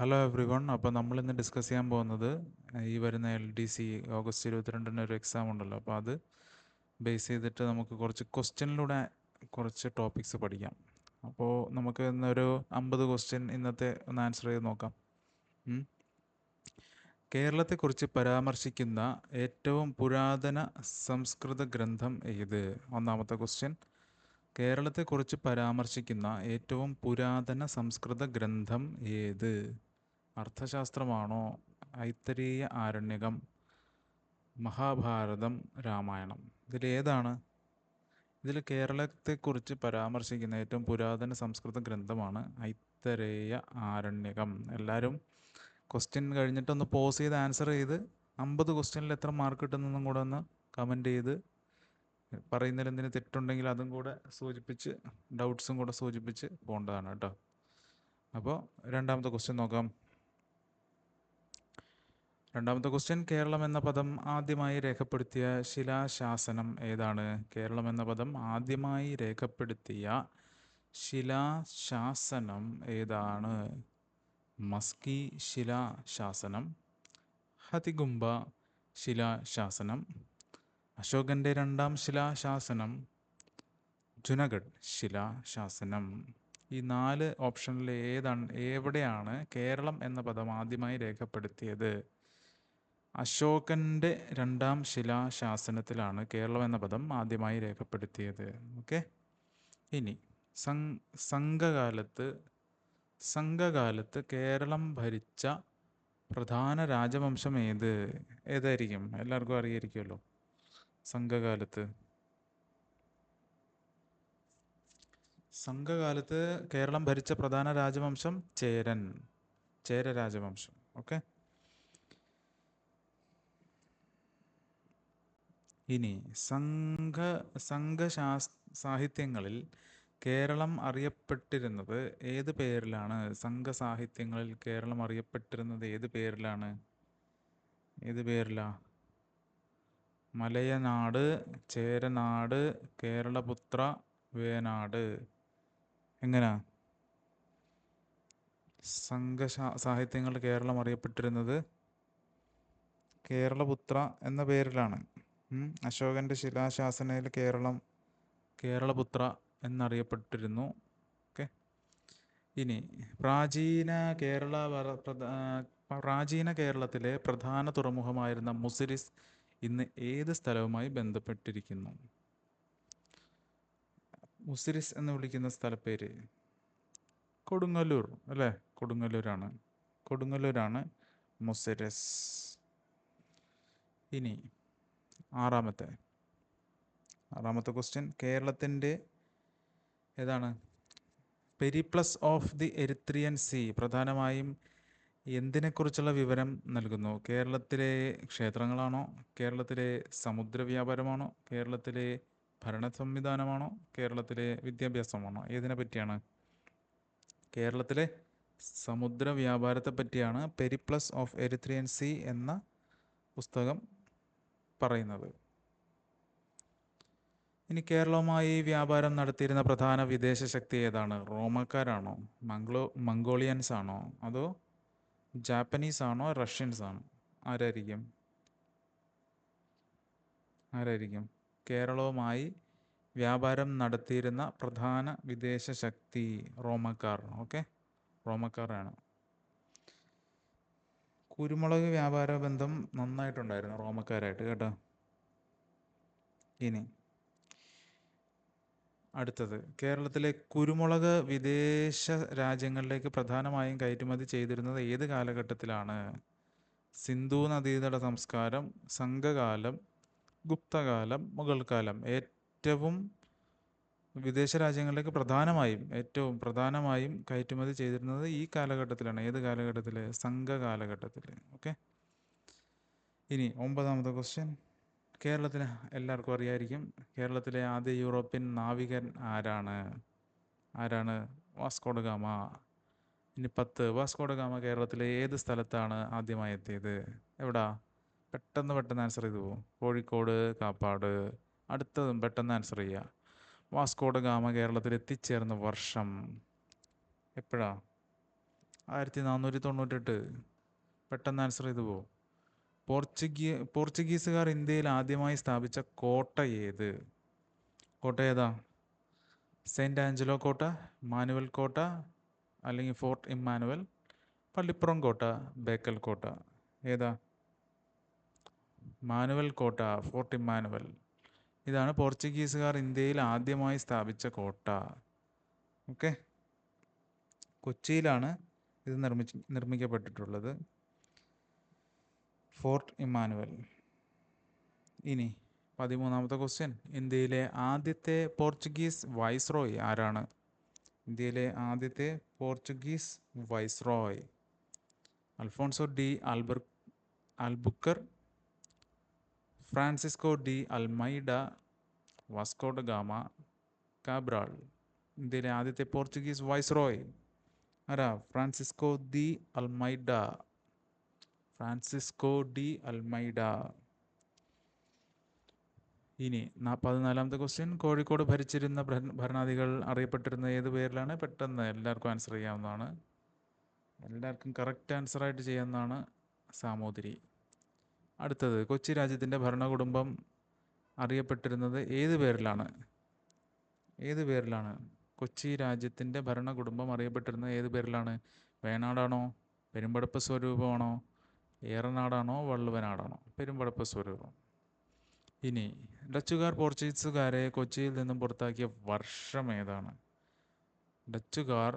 Hello every one. അപ്പോൾ നമ്മളിന്ന് discuss ചെയ്യാൻ പോകുന്നത് ഈ വരുന്ന LDC ഓഗസ്റ്റ് 22-ന് ഒരു എക്സാം ഉണ്ടല്ലോ. അപ്പോൾ അത് ബേസ് ചെയ്തിട്ട് നമുക്ക് കുറച്ച് ക്വസ്റ്റ്യനിലൂടെ കുറച്ച് ടോപ്പിക്സ് പഠിക്കാം. അപ്പോൾ നമുക്ക് ഇന്നൊരു 50 ക്വസ്റ്റ്യൻ ഇന്നത്തെ ഒന്ന് ആൻസർ ചെയ്ത് നോക്കാം. കേരളത്തെക്കുറിച്ച് പരാമർശിക്കുന്ന ഏറ്റവും പുരാതന സംസ്കൃത ഗ്രന്ഥം ഏത്? ഒന്നാമത്തെ ക്വസ്റ്റ്യൻ. കേരളത്തെക്കുറിച്ച് പരാമർശിക്കുന്ന ഏറ്റവും പുരാതന സംസ്കൃത ഗ്രന്ഥം ഏത്? അർത്ഥശാസ്ത്രമാണോ, ഐത്തരീയ ആരണ്യകം, മഹാഭാരതം, രാമായണം? ഇതിലേതാണ്? ഇതിൽ കേരളത്തെക്കുറിച്ച് പരാമർശിക്കുന്ന ഏറ്റവും പുരാതന സംസ്കൃത ഗ്രന്ഥമാണ് ഐത്തരേയ ആരണ്യകം. എല്ലാവരും ക്വസ്റ്റ്യൻ കഴിഞ്ഞിട്ടൊന്ന് പോസ് ചെയ്ത് ആൻസർ ചെയ്ത് 50 ക്വസ്റ്റ്യനിൽ എത്ര മാർക്ക് കിട്ടുന്നതെന്നും കൂടെ ഒന്ന് കമൻറ്റ് ചെയ്ത് പറയുന്നതിൽ എന്തെങ്കിലും തെറ്റുണ്ടെങ്കിൽ അതും കൂടെ സൂചിപ്പിച്ച് ഡൗട്ട്സും കൂടെ സൂചിപ്പിച്ച് പോകേണ്ടതാണ് കേട്ടോ. അപ്പോൾ രണ്ടാമത്തെ ക്വസ്റ്റ്യൻ നോക്കാം. രണ്ടാമത്തെ ക്വസ്റ്റ്യൻ. കേരളം എന്ന പദം ആദ്യമായി രേഖപ്പെടുത്തിയ ശിലാശാസനം ഏതാണ്? കേരളം എന്ന പദം ആദ്യമായി രേഖപ്പെടുത്തിയ ശിലാശാസനം ഏതാണ്? മസ്കി ശിലാശാസനം, ഹതിഗുംബ ശിലാശാസനം, അശോകന്റെ രണ്ടാം ശിലാശാസനം, ജുനഗഡ് ശിലാശാസനം. ഈ 4 ഓപ്ഷനിൽ എവിടെയാണ് കേരളം എന്ന പദം ആദ്യമായി രേഖപ്പെടുത്തിയത്? അശോകന്റെ രണ്ടാം ശിലാശാസനത്തിലാണ് കേരളം എന്ന പദം ആദ്യമായി രേഖപ്പെടുത്തിയത്. ഓക്കെ. ഇനി സംഘകാലത്ത് കേരളം ഭരിച്ച പ്രധാന രാജവംശം ഏതായിരിക്കും? എല്ലാവർക്കും അറിയായിരിക്കുമല്ലോ. സംഘകാലത്ത് കേരളം ഭരിച്ച പ്രധാന രാജവംശം ചേര രാജവംശം. ഓക്കെ. ഇനി സാഹിത്യങ്ങളിൽ കേരളം അറിയപ്പെട്ടിരുന്നത് ഏത് പേരിലാണ്? സംഘസാഹിത്യങ്ങളിൽ കേരളം അറിയപ്പെട്ടിരുന്നത് ഏത് പേരിലാണ്? മലയനാട്, ചേരനാട്, കേരളപുത്ര, വേനാട്. എങ്ങനാ? സാഹിത്യങ്ങൾ കേരളം അറിയപ്പെട്ടിരുന്നത് കേരളപുത്ര എന്ന പേരിലാണ്. അശോകന്റെ ശിലാശാസനയിൽ കേരളപുത്ര എന്നറിയപ്പെട്ടിരുന്നു. ഓക്കെ. ഇനി പ്രാചീന കേരളത്തിലെ പ്രധാന തുറമുഖമായിരുന്ന മുസിരിസ് ഇന്ന് ഏത് സ്ഥലവുമായി ബന്ധപ്പെട്ടിരിക്കുന്നു? മുസിരിസ് എന്ന് വിളിക്കുന്ന സ്ഥലപ്പേര് കൊടുങ്ങല്ലൂർ അല്ലേ? കൊടുങ്ങല്ലൂരാണ് മുസിരിസ്. ഇനി ആറാമത്തെ ക്വസ്റ്റ്യൻ. കേരളത്തിൻ്റെ Periplus of the Erythraean Sea പ്രധാനമായും എന്തിനെക്കുറിച്ചുള്ള വിവരം നൽകുന്നു? കേരളത്തിലെ ക്ഷേത്രങ്ങളാണോ, കേരളത്തിലെ സമുദ്ര വ്യാപാരമാണോ, കേരളത്തിലെ ഭരണ സംവിധാനമാണോ, കേരളത്തിലെ വിദ്യാഭ്യാസമാണോ? ഏതിനെ പറ്റിയാണ്? കേരളത്തിലെ സമുദ്ര വ്യാപാരത്തെ പറ്റിയാണ് പെരിപ്ലസ് ഓഫ് എരിത്രിയൻ സീ എന്ന പുസ്തകം പറയുന്നത്. ഇനി കേരളവുമായി വ്യാപാരം നടത്തിയിരുന്ന പ്രധാന വിദേശ ശക്തി ഏതാണ്? റോമക്കാരാണോ, മംഗോളിയൻസ് ആണോ, അതോ ജാപ്പനീസ് ആണോ, റഷ്യൻസ് ആണോ? ആരായിരിക്കും കേരളവുമായി വ്യാപാരം നടത്തിയിരുന്ന പ്രധാന വിദേശ ശക്തി? റോമക്കാർ. ഓക്കെ, റോമക്കാരാണ്. കുരുമുളക് വ്യാപാര ബന്ധം നന്നായിട്ടുണ്ടായിരുന്നു റോമക്കാരായിട്ട് കേട്ടോ. ഇനി അടുത്തത്. കേരളത്തിലെ കുരുമുളക് വിദേശ രാജ്യങ്ങളിലേക്ക് പ്രധാനമായും കയറ്റുമതി ചെയ്തിരുന്നത് ഏത് കാലഘട്ടത്തിലാണ്? സിന്ധു നദീതട സംസ്കാരം, സംഘകാലം, ഗുപ്തകാലം, മുഗൾ കാലം? വിദേശ രാജ്യങ്ങളിലേക്ക് ഏറ്റവും പ്രധാനമായും കയറ്റുമതി ചെയ്തിരുന്നത് ഈ കാലഘട്ടത്തിലാണ്. ഏത് കാലഘട്ടത്തിൽ? സംഘകാലഘട്ടത്തിൽ. ഓക്കെ. ഇനി 9ാമത്തെ ക്വസ്റ്റ്യൻ. കേരളത്തിന് എല്ലാവർക്കും അറിയായിരിക്കും. കേരളത്തിലെ ആദ്യ യൂറോപ്യൻ നാവികൻ ആരാണ്? Vasco da Gama. ഇനി 10. വാസ്കോ ഡ ഗാമ കേരളത്തിലെ ഏത് സ്ഥലത്താണ് ആദ്യമായി എത്തിയത്? എവിടാ? പെട്ടെന്ന് ആൻസർ ചെയ്തു പോകും. കോഴിക്കോട്, കാപ്പാട്. അടുത്തതും പെട്ടെന്ന് ആൻസർ ചെയ്യുക. വാസ്കോ ഡ ഗാമ കേരളത്തിൽ എത്തിച്ചേർന്ന വർഷം എപ്പോഴാ? 1498. പെട്ടെന്ന് ആൻസർ ചെയ്തു പോകും. പോർച്ചുഗീസുകാർ ഇന്ത്യയിൽ ആദ്യമായി സ്ഥാപിച്ച കോട്ട ഏത്? കോട്ട ഏതാ? സെയിൻറ്റ് ആഞ്ചലോ കോട്ട, മാനുവൽ കോട്ട, അല്ലെങ്കിൽ ഫോർട്ട് ഇമ്മാനുവൽ, പള്ളിപ്പുറം കോട്ട, ബേക്കൽ കോട്ട? ഏതാ? മാനുവൽ കോട്ട, ഫോർട്ട് ഇമ്മാനുവൽ. ഇതാണ് പോർച്ചുഗീസുകാർ ഇന്ത്യയിൽ ആദ്യമായി സ്ഥാപിച്ച കോട്ട. ഓക്കെ, കൊച്ചിയിലാണ് ഇത് നിർമ്മിക്കപ്പെട്ടിട്ടുള്ളത്, ഫോർട്ട് ഇമ്മാനുവൽ. ഇനി 13ാമത്തെ ക്വസ്റ്റ്യൻ. ഇന്ത്യയിലെ ആദ്യത്തെ പോർച്ചുഗീസ് വൈസ്രോയ് ആരാണ്? ഇന്ത്യയിലെ ആദ്യത്തെ Portuguese viceroy. Afonso de Albuquerque, Francisco de Almeida, Vasco da Gama, Cabral. ഇന്ത്യയിലെ ആദ്യത്തെ പോർച്ചുഗീസ് വൈസ്രോയ് ആരാ? Francisco de Almeida. Francisco de Almeida. ഇനി 14ാമത്തെ ക്വസ്റ്റ്യൻ. കോഴിക്കോട് ഭരിച്ചിരുന്ന ഭരണാധികൾ അറിയപ്പെട്ടിരുന്ന ഏത് പേരിലാണ്? പെട്ടെന്ന് എല്ലാവർക്കും ആൻസർ ചെയ്യാവുന്നതാണ്, എല്ലാവർക്കും കറക്റ്റ് ആൻസറായിട്ട് ചെയ്യാവുന്നതാണ്. സാമൂതിരി. അടുത്തത്, കൊച്ചി രാജ്യത്തിൻ്റെ ഭരണകുടുംബം അറിയപ്പെട്ടിരുന്നത് ഏത് പേരിലാണ്? ഏത് പേരിലാണ് കൊച്ചി രാജ്യത്തിൻ്റെ ഭരണകുടുംബം അറിയപ്പെട്ടിരുന്നത്? ഏത് പേരിലാണ്? വേണാടാണോ, പെരുമ്പടപ്പ് സ്വരൂപമാണോ, ഏറനാടാണോ, വള്ളുവനാടാണോ? പെരുമ്പടപ്പ് സ്വരൂപം. ഇനി ഡച്ചുകാർ പോർച്ചുഗീസുകാരെ കൊച്ചിയിൽ നിന്നും പുറത്താക്കിയ വർഷം ഏതാണ്? ഡച്ചുകാർ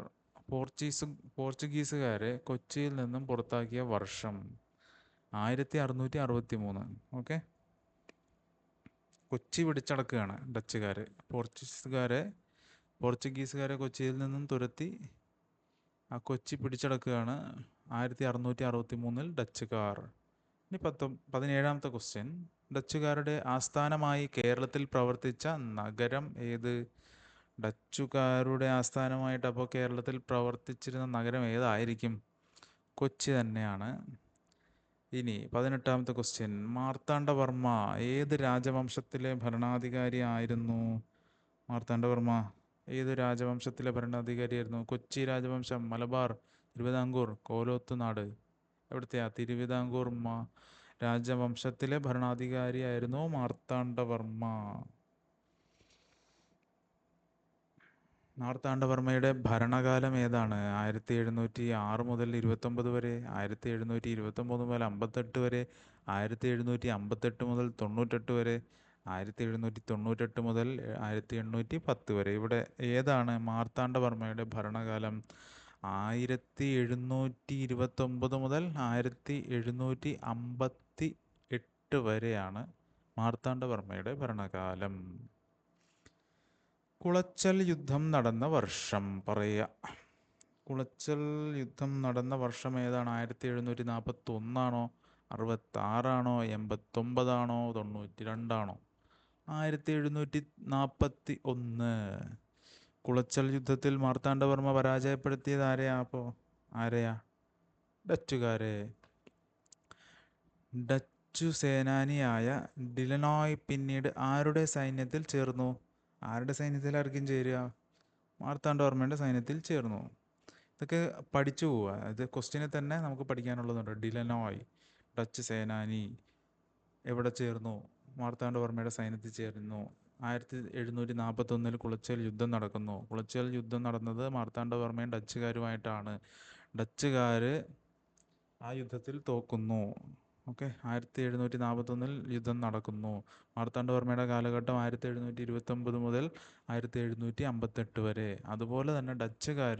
പോർച്ചുഗീസുകാരെ കൊച്ചിയിൽ നിന്നും പുറത്താക്കിയ വർഷം 1663. ഓക്കെ, കൊച്ചി പിടിച്ചടക്കുകയാണ് ഡച്ചുകാർ. പോർച്ചുഗീസുകാരെ കൊച്ചിയിൽ നിന്നും തുരത്തി ആ കൊച്ചി പിടിച്ചടക്കുകയാണ് 1663 ഡച്ചുകാർ. ഇനി 17ാമത്തെ ക്വസ്റ്റ്യൻ. ഡച്ചുകാരുടെ ആസ്ഥാനമായി കേരളത്തിൽ പ്രവർത്തിച്ച നഗരം ഏത്? ഡച്ചുകാരുടെ ആസ്ഥാനമായിട്ട് അപ്പോൾ കേരളത്തിൽ പ്രവർത്തിച്ചിരുന്ന നഗരം ഏതായിരിക്കും? കൊച്ചി തന്നെയാണ്. ഇനി 18ാമത്തെ ക്വസ്റ്റ്യൻ. മാർത്താണ്ഡവർമ്മ ഏത് രാജവംശത്തിലെ ഭരണാധികാരി ആയിരുന്നു? മാർത്താണ്ഡവർമ്മ ഏത് രാജവംശത്തിലെ ഭരണാധികാരിയായിരുന്നു? കൊച്ചി രാജവംശം, മലബാർ, തിരുവിതാംകൂർ, കോലോത്തുനാട്? എവിടുത്തെയാ? തിരുവിതാംകൂർ രാജവംശത്തിലെ ഭരണാധികാരിയായിരുന്നു മാർത്താണ്ഡവർമ്മ. മാർത്താണ്ഡവർമ്മയുടെ ഭരണകാലം ഏതാണ്? 1706 മുതൽ 29 വരെ, 1729 മുതൽ 58 വരെ, 1758 മുതൽ 98 വരെ, 1798 മുതൽ 1810 വരെ? ഇവിടെ ഏതാണ് മാർത്താണ്ഡവർമ്മയുടെ ഭരണകാലം? 1729 മുതൽ 1758 വരെയാണ് മാർത്താണ്ഡവർമ്മയുടെ ഭരണകാലം. കുളച്ചൽ യുദ്ധം നടന്ന വർഷം പറയുക. കുളച്ചൽ യുദ്ധം നടന്ന വർഷം ഏതാണ്? 1741 66 89 92? 1741. കുളച്ചൽ യുദ്ധത്തിൽ മാർത്താണ്ഡവർമ്മ പരാജയപ്പെടുത്തിയത് ആരെയാ? അപ്പോൾ ആരെയാ? ഡച്ചുകാരെ. ഡച്ചു സേനാനിയായ ഡിലനോയ് പിന്നീട് ആരുടെ സൈന്യത്തിൽ ചേർന്നു? ആരുടെ സൈന്യത്തിലായിരിക്കും ചേരുക? മാർത്താണ്ഡവർമ്മയുടെ സൈന്യത്തിൽ ചേർന്നു. ഇതൊക്കെ പഠിച്ചു പോവുക. ഇത് ക്വസ്റ്റ്യനിൽ തന്നെ നമുക്ക് പഠിക്കാനുള്ളതുണ്ട്. ഡിലനോയ് ഡച്ച് സേനാനി എവിടെ ചേർന്നു? മാർത്താണ്ഡവർമ്മയുടെ സൈന്യത്തിൽ ചേർന്നു. 1741 കുളച്ചൽ യുദ്ധം നടക്കുന്നു. കുളച്ചൽ യുദ്ധം നടന്നത് മാർത്താണ്ഡവർമ്മയും ഡച്ചുകാരുമായിട്ടാണ്. ഡച്ചുകാർ ആ യുദ്ധത്തിൽ തോക്കുന്നു. ഓക്കെ, 1741 യുദ്ധം നടക്കുന്നു. മാർത്താണ്ഡവർമ്മയുടെ കാലഘട്ടം 1729 മുതൽ 1758 വരെ. അതുപോലെ തന്നെ ഡച്ചുകാർ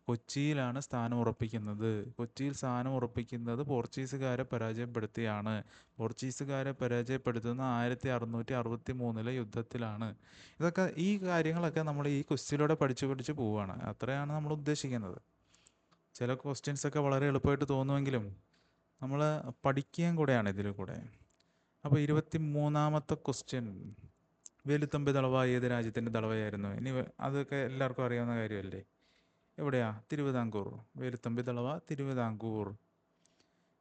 കൊച്ചിയിലാണ് സ്ഥാനം ഉറപ്പിക്കുന്നത്. കൊച്ചിയിൽ സ്ഥാനം ഉറപ്പിക്കുന്നത് പോർച്ചുഗീസുകാരെ പരാജയപ്പെടുത്തിയാണ്. പോർച്ചുഗീസുകാരെ പരാജയപ്പെടുത്തുന്ന 1663 യുദ്ധത്തിലാണ്. ഈ കാര്യങ്ങളൊക്കെ നമ്മൾ ഈ ക്വസ്റ്റ്യനിലൂടെ പഠിച്ചു പോവുകയാണ്. അത്രയാണ് നമ്മൾ ഉദ്ദേശിക്കുന്നത്. ചില ക്വസ്റ്റ്യൻസൊക്കെ വളരെ എളുപ്പമായിട്ട് തോന്നുമെങ്കിലും നമ്മൾ പഠിക്കുകയും കൂടെയാണ് ഇതിൽ കൂടെ. അപ്പോൾ 23ാമത്തെ ക്വസ്റ്റ്യൻ. വേലുത്തമ്പി ദളവ ഏത് രാജ്യത്തിൻ്റെ ദളവയായിരുന്നു? ഇനി അതൊക്കെ എല്ലാവർക്കും അറിയാവുന്ന കാര്യമല്ലേ. എവിടെയാ? തിരുവിതാംകൂർ. വേലുത്തമ്പി ദളവ തിരുവിതാംകൂർ.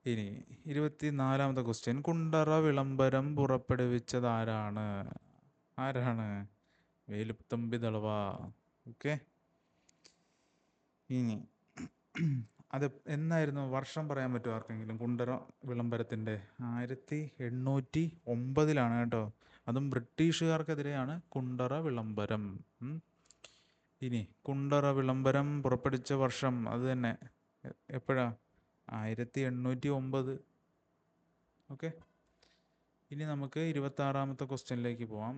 ഇനി 24ാമത്തെ ക്വസ്റ്റ്യൻ. കുണ്ടറ വിളംബരം പുറപ്പെടുവിച്ചത് ആരാണ്? വേലുത്തമ്പി ദളവ. ഓക്കെ, ഇനി അത് എന്നായിരുന്നു വർഷം പറയാൻ പറ്റുമോ ആർക്കെങ്കിലും? കുണ്ടറ വിളംബരത്തിൻ്റെ 1809 കേട്ടോ. അതും ബ്രിട്ടീഷുകാർക്കെതിരെയാണ് കുണ്ടറ വിളംബരം. ഇനി കുണ്ടറ വിളംബരം പുറപ്പെടുവിച്ച വർഷം അത് തന്നെ എപ്പോഴാ? 1809. ഓക്കെ. ഇനി നമുക്ക് 26ാമത്തെ ക്വസ്റ്റ്യനിലേക്ക് പോവാം.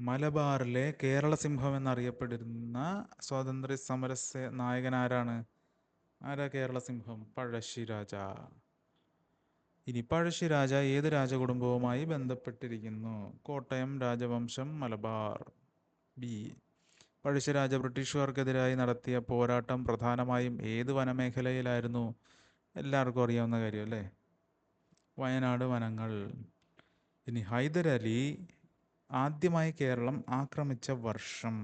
മലബാറിലെ കേരള സിംഹം എന്നറിയപ്പെടുന്ന സ്വാതന്ത്ര്യ സമര നായകൻ ആരാണ്? ആരാ കേരള സിംഹം? പഴശ്ശിരാജ. ഇനി പഴശ്ശിരാജ ഏത് രാജകുടുംബവുമായി ബന്ധപ്പെട്ടിരിക്കുന്നു? കോട്ടയം രാജവംശം, മലബാർ. ബി. പഴശ്ശിരാജ ബ്രിട്ടീഷുകാർക്കെതിരായി നടത്തിയ പോരാട്ടം പ്രധാനമായും ഏത് വനമേഖലയിലായിരുന്നു? എല്ലാവർക്കും അറിയാവുന്ന കാര്യം അല്ലേ? വയനാട് വനങ്ങൾ. ഇനി ഹൈദരലി ആദ്യമായി കേരളം ആക്രമിച്ച വർഷം?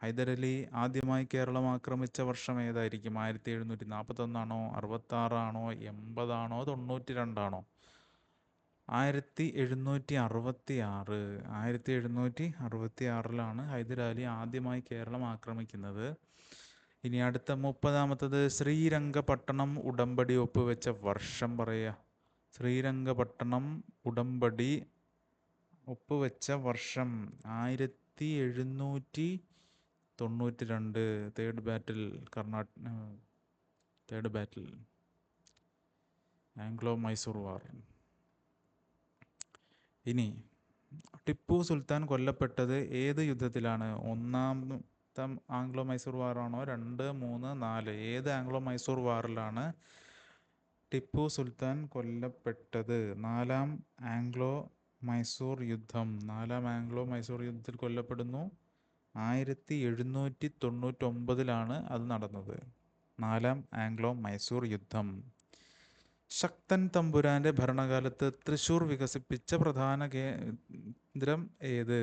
ഹൈദരലി ആദ്യമായി കേരളം ആക്രമിച്ച വർഷം ഏതായിരിക്കും? 1741 66 80 92 1766. 1766 ഹൈദരാലി ആദ്യമായി കേരളം ആക്രമിക്കുന്നത്. ഇനി അടുത്ത 30ാമത്തത് ശ്രീരംഗപട്ടണം ഉടമ്പടി ഒപ്പുവെച്ച വർഷം പറയുക. ശ്രീരംഗപട്ടണം ഉടമ്പടി ഒപ്പുവെച്ച വർഷം 1792. തേർഡ് ബാറ്റിൽ ആംഗ്ലോ മൈസൂർ വാർ. ഇനി ടിപ്പു സുൽത്താൻ കൊല്ലപ്പെട്ടത് ഏത് യുദ്ധത്തിലാണ്? ഒന്നാമത്തെ ആംഗ്ലോ മൈസൂർ വാറാണോ? 2, 3, 4? ഏത് ആംഗ്ലോ മൈസൂർ വാറിലാണ് ടിപ്പു സുൽത്താൻ കൊല്ലപ്പെട്ടത്? 4ാം ആംഗ്ലോ മൈസൂർ യുദ്ധം. 4ാം ആംഗ്ലോ മൈസൂർ യുദ്ധത്തിൽ കൊല്ലപ്പെടുന്നു. 1799 അത് നടന്നത്. 4ാം ആംഗ്ലോ മൈസൂർ യുദ്ധം. ശക്തൻ തമ്പുരാന്റെ ഭരണകാലത്ത് തൃശ്ശൂർ വികസിപ്പിച്ച പ്രധാന കേന്ദ്രം ഏത്?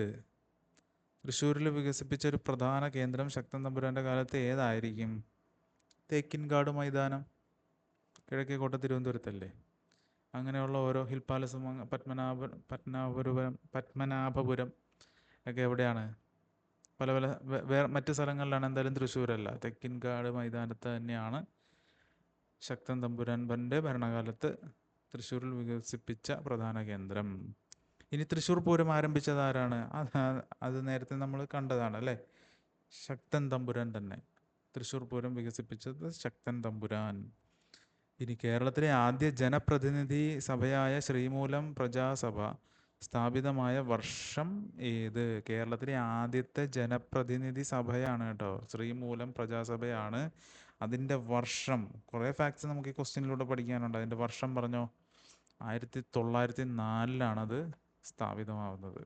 തൃശ്ശൂരിൽ വികസിപ്പിച്ച ഒരു പ്രധാന കേന്ദ്രം ശക്തൻ തമ്പുരാന്റെ കാലത്ത് ഏതായിരിക്കും? തേക്കിൻകാട് മൈതാനം, കിഴക്കേക്കോട്ട, തിരുവനന്തപുരത്തല്ലേ? അങ്ങനെയുള്ള ഓരോ ഹിൽ പാലസും പത്മനാഭപുരം ഒക്കെ എവിടെയാണ്? പല മറ്റ് സ്ഥലങ്ങളിലാണ്. എന്തായാലും തൃശ്ശൂരല്ല. തെക്കിൻകാട് മൈതാനത്ത് തന്നെയാണ് ശക്തൻ തമ്പുരാൻ്റെ ഭരണകാലത്ത് തൃശ്ശൂരിൽ വികസിപ്പിച്ച പ്രധാന കേന്ദ്രം. ഇനി തൃശ്ശൂർ പൂരം ആരംഭിച്ചത് ആരാണ്? അത് നേരത്തെ നമ്മൾ കണ്ടതാണ് അല്ലേ? ശക്തൻ തമ്പുരാൻ തന്നെ. തൃശ്ശൂർ പൂരം വികസിപ്പിച്ചത് ശക്തൻ തമ്പുരാൻ. ഇനി കേരളത്തിലെ ആദ്യ ജനപ്രതിനിധി സഭയായ ശ്രീമൂലം പ്രജാസഭ സ്ഥാപിതമായ വർഷം ഏത്? കേരളത്തിലെ ആദ്യത്തെ ജനപ്രതിനിധി സഭയാണ് കേട്ടോ, ശ്രീമൂലം പ്രജാസഭയാണ്. അതിൻ്റെ വർഷം കുറേ ഫാക്ട്സ് നമുക്ക് ഈ ക്വസ്റ്റ്യനിലൂടെ പഠിക്കാനുണ്ട്. അതിൻ്റെ വർഷം പറഞ്ഞോ? 1904 സ്ഥാപിതമാവുന്നത്.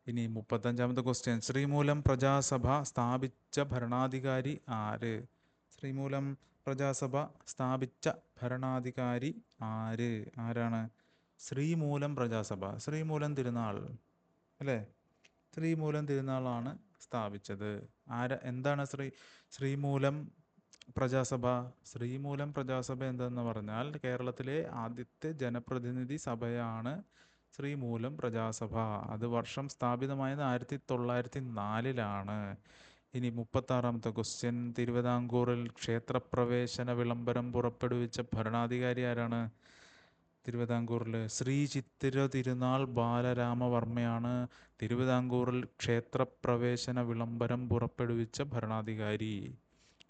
ഇനി 35ാമത്തെ ക്വസ്റ്റ്യൻ. ശ്രീമൂലം പ്രജാസഭ സ്ഥാപിച്ച ഭരണാധികാരി ആര്? ശ്രീമൂലം പ്രജാസഭ സ്ഥാപിച്ച ഭരണാധികാരി ആരാണ്? ശ്രീമൂലം പ്രജാസഭ. ശ്രീമൂലം തിരുനാൾ അല്ലേ? ശ്രീമൂലം തിരുനാളാണ് സ്ഥാപിച്ചത്. എന്താണ് ശ്രീമൂലം പ്രജാസഭ? ശ്രീമൂലം പ്രജാസഭ എന്തെന്ന് പറഞ്ഞാൽ കേരളത്തിലെ ആദ്യത്തെ ജനപ്രതിനിധി സഭയാണ് ശ്രീമൂലം പ്രജാസഭ. അത് വർഷം സ്ഥാപിതമായത് 1904. ഇനി 36ാമത്തെ ക്വസ്റ്റ്യൻ. തിരുവിതാംകൂറിൽ ക്ഷേത്രപ്രവേശന വിളംബരം പുറപ്പെടുവിച്ച ഭരണാധികാരി ആരാണ്? തിരുവിതാംകൂറിൽ ശ്രീ ചിത്തിര തിരുനാൾ ബാലരാമവർമ്മയാണ് തിരുവിതാംകൂറിൽ ക്ഷേത്രപ്രവേശന വിളംബരം പുറപ്പെടുവിച്ച ഭരണാധികാരി.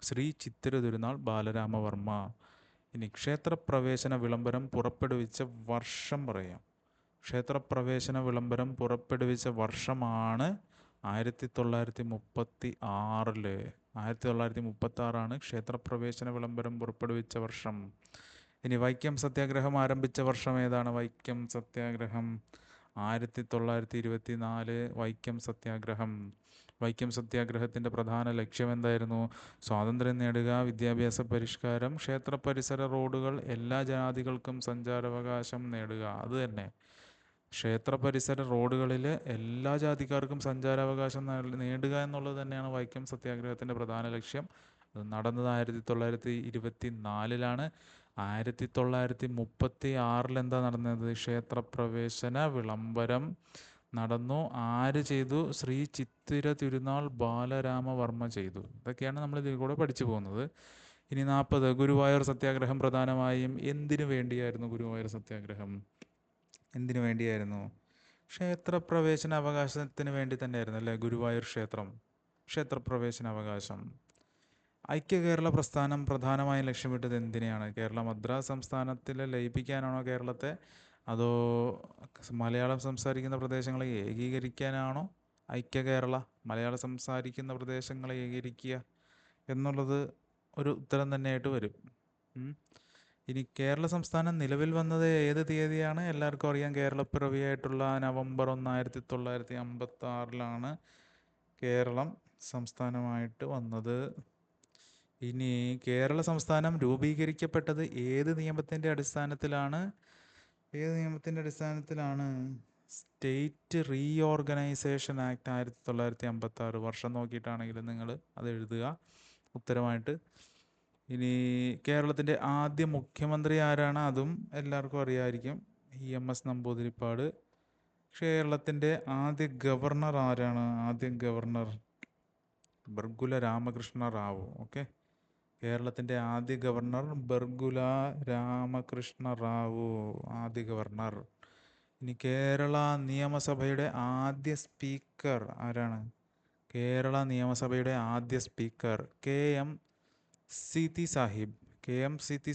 ശ്രീ ചിത്തിര തിരുനാൾ ബാലരാമവർമ്മ. ഇനി ക്ഷേത്രപ്രവേശന വിളംബരം പുറപ്പെടുവിച്ച വർഷം പറയാം. ക്ഷേത്രപ്രവേശന വിളംബരം പുറപ്പെടുവിച്ച വർഷമാണ് 1936. 1936 ക്ഷേത്രപ്രവേശന വിളംബരം പുറപ്പെടുവിച്ച വർഷം. ഇനി വൈക്കം സത്യാഗ്രഹം ആരംഭിച്ച വർഷം ഏതാണ്? വൈക്കം സത്യാഗ്രഹം 1924. വൈക്കം സത്യാഗ്രഹം. വൈക്കം സത്യാഗ്രഹത്തിൻ്റെ പ്രധാന ലക്ഷ്യം എന്തായിരുന്നു? സ്വാതന്ത്ര്യം നേടുക, വിദ്യാഭ്യാസ പരിഷ്കാരം, ക്ഷേത്ര പരിസര റോഡുകൾ എല്ലാ ജാതികൾക്കും സഞ്ചാരാവകാശം നേടുക. അത് തന്നെ, ക്ഷേത്ര പരിസര റോഡുകളിൽ എല്ലാ ജാതിക്കാർക്കും സഞ്ചാരാവകാശം നേടുക എന്നുള്ളത് തന്നെയാണ് വൈക്കം സത്യാഗ്രഹത്തിൻ്റെ പ്രധാന ലക്ഷ്യം. അത് നടന്നത് 1924. 1936 എന്താ നടന്നത്? ക്ഷേത്രപ്രവേശന വിളംബരം നടന്നു. ആര് ചെയ്തു? ശ്രീ ചിത്തിര തിരുനാൾ ബാലരാമവർമ്മ ചെയ്തു. ഇതൊക്കെയാണ് നമ്മൾ ഇതിൽ കൂടെ പഠിച്ചു പോകുന്നത്. ഇനി 40, ഗുരുവായൂർ സത്യാഗ്രഹം പ്രധാനമായും എന്തിനു വേണ്ടിയായിരുന്നു? ഗുരുവായൂർ സത്യാഗ്രഹം എന്തിനു വേണ്ടിയായിരുന്നു? ക്ഷേത്രപ്രവേശന അവകാശത്തിന് വേണ്ടി തന്നെയായിരുന്നു അല്ലേ? ഗുരുവായൂർ ക്ഷേത്രപ്രവേശന അവകാശം. ഐക്യ കേരള പ്രസ്ഥാനം പ്രധാനമായും ലക്ഷ്യമിട്ടത് എന്തിനെയാണ്? കേരള മദ്രാസ് സംസ്ഥാനത്തിൽ ലയിപ്പിക്കാനാണോ കേരളത്തെ, അതോ മലയാളം സംസാരിക്കുന്ന പ്രദേശങ്ങളെ ഏകീകരിക്കാനാണോ? ഐക്യ കേരള, മലയാളം സംസാരിക്കുന്ന പ്രദേശങ്ങളെ ഏകീകരിക്കുക എന്നുള്ളത് ഒരു ഉത്തരം തന്നെയായിട്ട് വരും. ഇനി കേരള സംസ്ഥാനം നിലവിൽ വന്നത് ഏത് തീയതിയാണ്? എല്ലാവർക്കും അറിയാം, കേരളപ്പിറവിയായിട്ടുള്ള നവംബർ 1, 1956 കേരളം സംസ്ഥാനമായിട്ട് വന്നത്. ഇനി കേരള സംസ്ഥാനം രൂപീകരിക്കപ്പെട്ടത് ഏത് നിയമത്തിൻ്റെ അടിസ്ഥാനത്തിലാണ്? State reorganisation act 1956. വർഷം നോക്കിയിട്ടാണെങ്കിലും നിങ്ങൾ അത് എഴുതുക ഉത്തരമായിട്ട്. ഇനി കേരളത്തിൻ്റെ ആദ്യ മുഖ്യമന്ത്രി ആരാണ്? അതും എല്ലാവർക്കും അറിയാമായിരിക്കും, EMS നമ്പൂതിരിപ്പാട്. കേരളത്തിൻ്റെ ആദ്യ ഗവർണർ ആരാണ്? ബർഗുല രാമകൃഷ്ണ റാവു. ഓക്കെ, കേരളത്തിൻ്റെ ആദ്യ ഗവർണർ ബർഗുല രാമകൃഷ്ണ റാവു, ആദ്യ ഗവർണർ. ഇനി കേരള നിയമസഭയുടെ ആദ്യ സ്പീക്കർ ആരാണ്? കേരള നിയമസഭയുടെ ആദ്യ സ്പീക്കർ KM സിതി സാഹിബ്.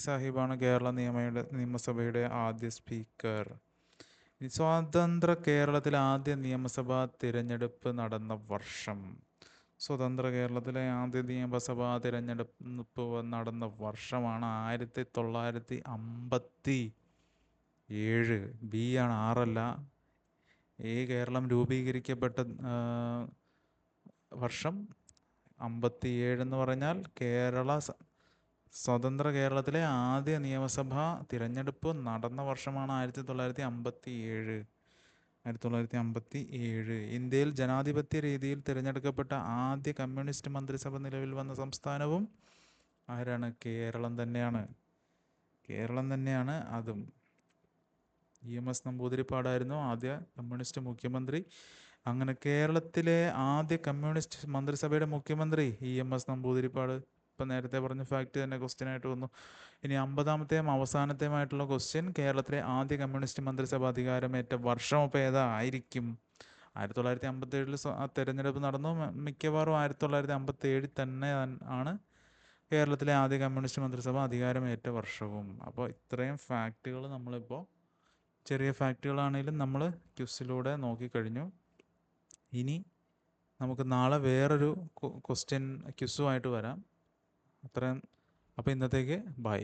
സാഹിബാണ് കേരള നിയമസഭയുടെ ആദ്യ സ്പീക്കർ. സ്വതന്ത്ര കേരളത്തിലെ ആദ്യ നിയമസഭാ തിരഞ്ഞെടുപ്പ് നടന്ന വർഷം. സ്വതന്ത്ര കേരളത്തിലെ ആദ്യ നിയമസഭാ തിരഞ്ഞെടുപ്പ് നടന്ന വർഷമാണ് 1957. ബി ആണ്, ആറല്ല. കേരളം രൂപീകരിക്കപ്പെട്ട വർഷം 57 എന്ന് പറഞ്ഞാൽ സ്വതന്ത്ര കേരളത്തിലെ ആദ്യ നിയമസഭാ തിരഞ്ഞെടുപ്പ് നടന്ന വർഷമാണ് 1957. ഇന്ത്യയിൽ ജനാധിപത്യ രീതിയിൽ തിരഞ്ഞെടുക്കപ്പെട്ട ആദ്യ കമ്മ്യൂണിസ്റ്റ് മന്ത്രിസഭ നിലവിൽ വന്ന സംസ്ഥാനവും ആരാണ്? കേരളം തന്നെയാണ്. അതും EMS നമ്പൂതിരിപ്പാടായിരുന്നു ആദ്യ കമ്മ്യൂണിസ്റ്റ് മുഖ്യമന്ത്രി. അങ്ങനെ കേരളത്തിലെ ആദ്യ കമ്മ്യൂണിസ്റ്റ് മന്ത്രിസഭയുടെ മുഖ്യമന്ത്രി EMS നമ്പൂതിരിപ്പാട്. ഇപ്പം നേരത്തെ പറഞ്ഞ ഫാക്റ്റ് തന്നെ ക്വസ്റ്റ്യൻ ആയിട്ട് വന്നു. ഇനി 50-ാമത്തെയും അവസാനത്തെയുമായിട്ടുള്ള ക്വസ്റ്റ്യൻ, കേരളത്തിലെ ആദ്യ കമ്മ്യൂണിസ്റ്റ് മന്ത്രിസഭ അധികാരമേറ്റ വർഷം ഇപ്പോൾ ഏതായിരിക്കും? 1957 ആ തെരഞ്ഞെടുപ്പ് നടന്നു. മിക്കവാറും 1957 തന്നെ ആണ് കേരളത്തിലെ ആദ്യ കമ്മ്യൂണിസ്റ്റ് മന്ത്രിസഭ അധികാരമേറ്റ വർഷവും. അപ്പോൾ ഇത്രയും ഫാക്റ്റുകൾ നമ്മളിപ്പോൾ, ചെറിയ ഫാക്റ്റുകളാണെങ്കിലും നമ്മൾ ക്വിസിലൂടെ നോക്കിക്കഴിഞ്ഞു. ഇനി നമുക്ക് നാളെ വേറൊരു ക്വസ്റ്റുമായിട്ട് വരാം. അപ്പോൾ ഇന്നത്തേക്ക് ബൈ.